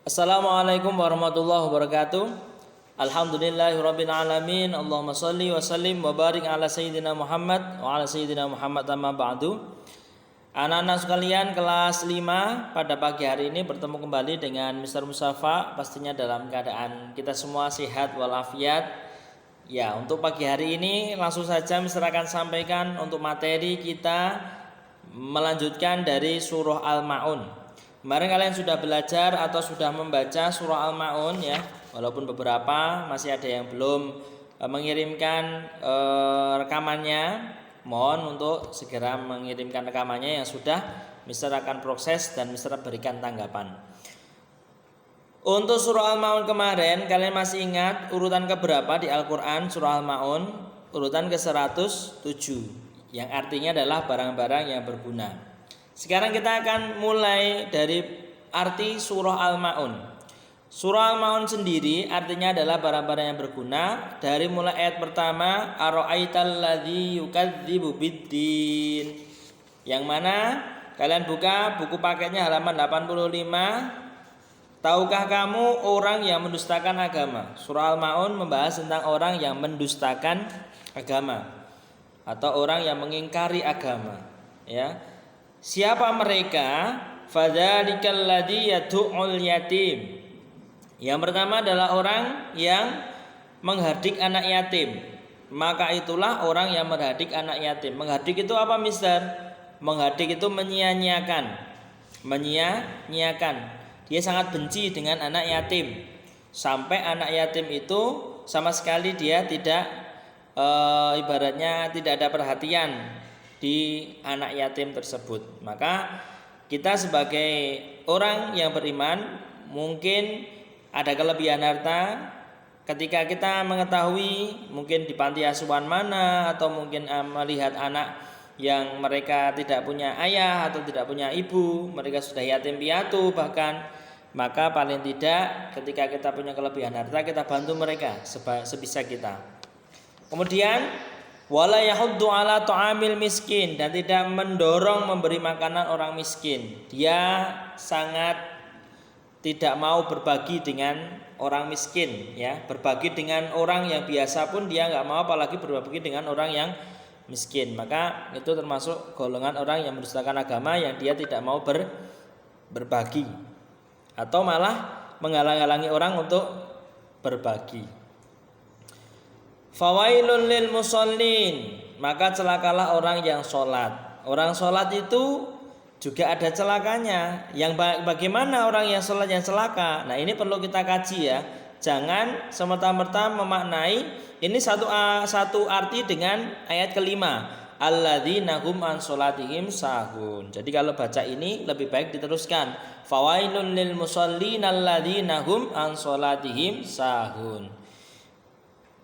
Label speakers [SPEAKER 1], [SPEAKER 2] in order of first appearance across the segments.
[SPEAKER 1] Assalamualaikum warahmatullahi wabarakatuh. Alhamdulillahirabbil alamin. Allahumma shalli wa sallim wa barik ala sayyidina Muhammad wa ala sayyidina Muhammad amma ba'du. Anak-anak sekalian kelas 5 pada pagi hari ini bertemu kembali dengan Mr. Mustafa, pastinya dalam keadaan kita semua sehat walafiat. Ya, untuk pagi hari ini langsung saja Mr. akan sampaikan untuk materi kita melanjutkan dari surah Al-Maun. Kemarin kalian sudah belajar atau sudah membaca surah Al-Maun ya, walaupun beberapa masih ada yang belum mengirimkan rekamannya. Mohon untuk segera mengirimkan rekamannya yang sudah, Mister akan proses dan Mister berikan tanggapan. Untuk surah Al-Maun kemarin kalian masih ingat urutan keberapa di Al-Quran surah Al-Maun? Urutan ke-107, yang artinya adalah barang-barang yang berguna. Sekarang kita akan mulai dari arti surah Al-Maun. Surah Al-Maun sendiri artinya adalah barang-barang yang berguna. Dari mulai ayat pertama, ara'aital ladzi yukadzibu biddin, yang mana kalian buka buku paketnya halaman 85. Tahukah kamu orang yang mendustakan agama? Surah Al-Maun membahas tentang orang yang mendustakan agama atau orang yang mengingkari agama, ya. Siapa mereka? Fadzalikal ladzi yad'ul yatim. Yang pertama adalah orang yang menghardik anak yatim. Maka itulah orang yang menghardik anak yatim. Menghardik itu apa, Mister? Menghardik itu menyia-nyiakan. Menyia-nyiakan. Dia sangat benci dengan anak yatim. Sampai anak yatim itu sama sekali dia tidak ibaratnya tidak ada perhatian di anak yatim tersebut. Maka kita sebagai orang yang beriman mungkin ada kelebihan harta, ketika kita mengetahui mungkin di panti asuhan mana, atau mungkin melihat anak yang mereka tidak punya ayah atau tidak punya ibu, mereka sudah yatim piatu bahkan, maka paling tidak ketika kita punya kelebihan harta kita bantu mereka sebisa kita. Kemudian wala yahuddu ala ta'amil miskin, dan tidak mendorong memberi makanan orang miskin. Dia sangat tidak mau berbagi dengan orang miskin, ya. Berbagi dengan orang yang biasa pun dia nggak mau, apalagi berbagi dengan orang yang miskin. Maka itu termasuk golongan orang yang mendustakan agama, yang dia tidak mau berbagi atau malah menghalang-halangi orang untuk berbagi. Fawailul lil musallin, maka celakalah orang yang sholat. Orang sholat itu juga ada celakanya. Yang bagaimana orang yang sholat yang celaka? Nah, ini perlu kita kaji ya. Jangan semerta-merta memaknai ini satu arti dengan ayat kelima, alladzina hum an sholatihim sahun. Jadi kalau baca ini lebih baik diteruskan, fawailul lil musallin alladzina hum an sholatihim sahun.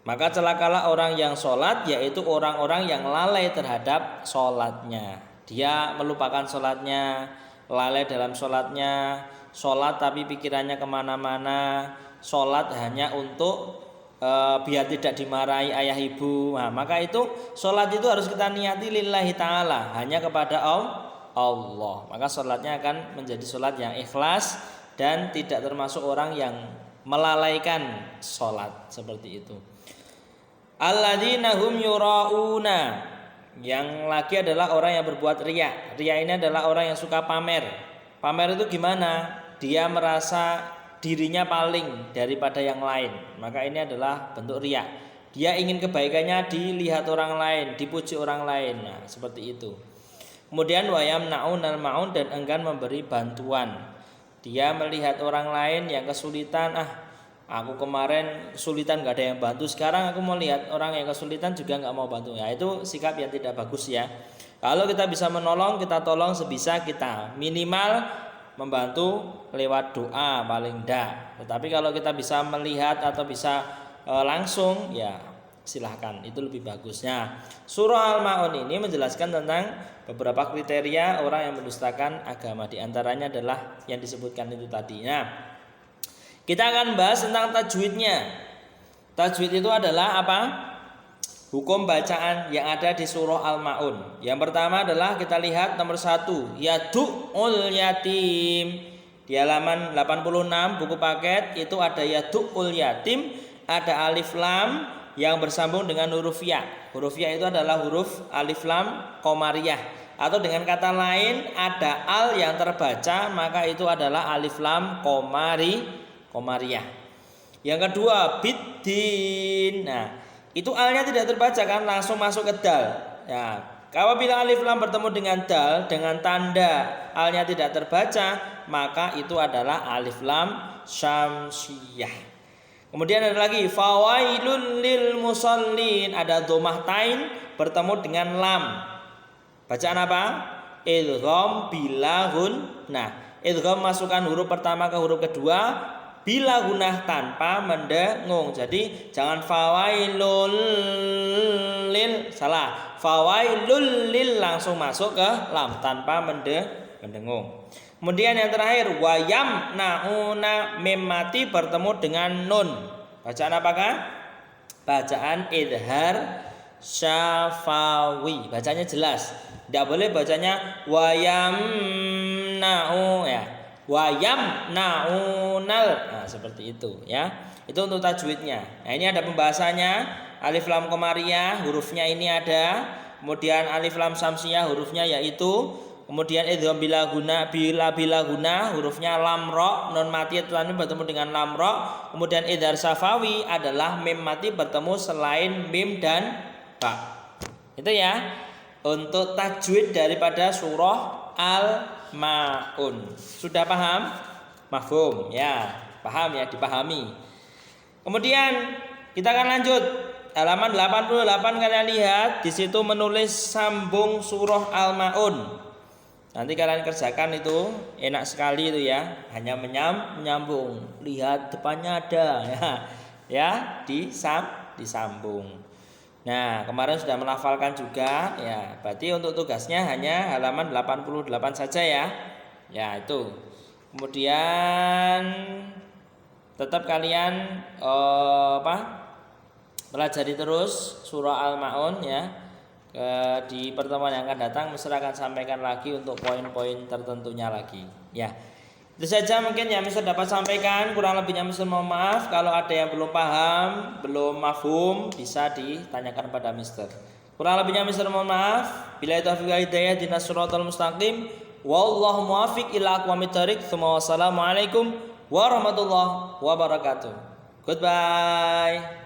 [SPEAKER 1] Maka celakalah orang yang sholat, yaitu orang-orang yang lalai terhadap sholatnya. Dia melupakan sholatnya, lalai dalam sholatnya, sholat tapi pikirannya kemana-mana, sholat hanya untuk biar tidak dimarahi ayah ibu. Nah, maka itu sholat itu harus kita niati lillahi ta'ala, hanya kepada Allah. Maka sholatnya akan menjadi sholat yang ikhlas dan tidak termasuk orang yang melalaikan sholat seperti itu. Alladzina hum yura'una, yang lagi adalah orang yang berbuat riya. Riya ini adalah orang yang suka pamer. Pamer itu gimana? Dia merasa dirinya paling daripada yang lain. Maka ini adalah bentuk riya. Dia ingin kebaikannya dilihat orang lain, dipuji orang lain. Nah, seperti itu. Kemudian wayam naun al maun, dan enggan memberi bantuan. Dia melihat orang lain yang kesulitan, aku kemarin kesulitan gak ada yang bantu, sekarang aku mau lihat orang yang kesulitan juga gak mau bantu. Ya, itu sikap yang tidak bagus ya. Kalau kita bisa menolong, kita tolong sebisa kita. Minimal membantu lewat doa paling enggak. Tetapi kalau kita bisa melihat atau bisa langsung, ya silahkan, itu lebih bagusnya. Surah Al-Maun ini menjelaskan tentang beberapa kriteria orang yang mendustakan agama. Di antaranya adalah yang disebutkan itu tadinya. Kita akan bahas tentang tajwidnya. Tajwid itu adalah apa? Hukum bacaan yang ada di surah Al-Maun. Yang pertama adalah kita lihat nomor 1, yadu'ul yatim. Di halaman 86 buku paket itu ada yadu'ul yatim, ada alif lam yang bersambung dengan huruf ya. Huruf ya itu adalah huruf alif lam qamariyah. Atau dengan kata lain ada al yang terbaca, maka itu adalah alif lam qamariyah. Yang kedua biddin. Nah, itu alnya tidak terbaca kan, langsung masuk ke dal. Ya, apabila alif lam bertemu dengan dal dengan tanda alnya tidak terbaca, maka itu adalah alif lam syamsiyah. Kemudian ada lagi fawailul lil musallin, ada dhammah tain bertemu dengan lam. Bacaan apa? Idgham bila gunnah. Idgham masukkan huruf pertama ke huruf kedua bila gunnah tanpa mendengung. Jadi jangan fawailul lil, salah. Fawailul lil langsung masuk ke lam tanpa mendengung. Kemudian yang terakhir wayam nauna mim mati bertemu dengan nun. Bacaan apakah? Bacaan idhar syafawi. Bacanya jelas. Tidak boleh bacanya wayam nau ya. Wayam naunal. Nah, seperti itu ya. Itu untuk tajwidnya. Nah, ini ada pembahasannya. Alif lam qamariyah hurufnya ini ada. Kemudian alif lam syamsiyah hurufnya yaitu. Kemudian idgham bila guna hurufnya lam ra, nun mati telah bertemu dengan lam ra. Kemudian idhar syafawi adalah mim mati bertemu selain mim dan ba. Itu ya untuk tajwid daripada surah Al-Maun. Sudah paham? Mafhum ya, paham ya, dipahami. Kemudian kita akan lanjut halaman 88. Kalian lihat di situ menulis sambung surah Al-Maun. Nanti kalian kerjakan itu enak sekali itu ya, hanya menyambung. Lihat depannya ada ya, disambung. Nah, kemarin sudah melafalkan juga ya. Berarti untuk tugasnya hanya halaman 88 saja ya. Ya, itu. Kemudian tetap kalian pelajari terus surah Al-Maun ya. Di pertemuan yang akan datang Mister akan sampaikan lagi untuk poin-poin tertentunya lagi ya. Itu saja mungkin yang Mister dapat sampaikan. Kurang lebihnya Mister mohon maaf. Kalau ada yang belum paham, belum mafhum, bisa ditanyakan pada Mister. Kurang lebihnya Mister mohon maaf. Billahi taufiq wal hidayah ihdinas siratal mustaqim. Wallahu muwaffiq ila aqwamit thoriq. Wassalamualaikum warahmatullahi wabarakatuh. Goodbye.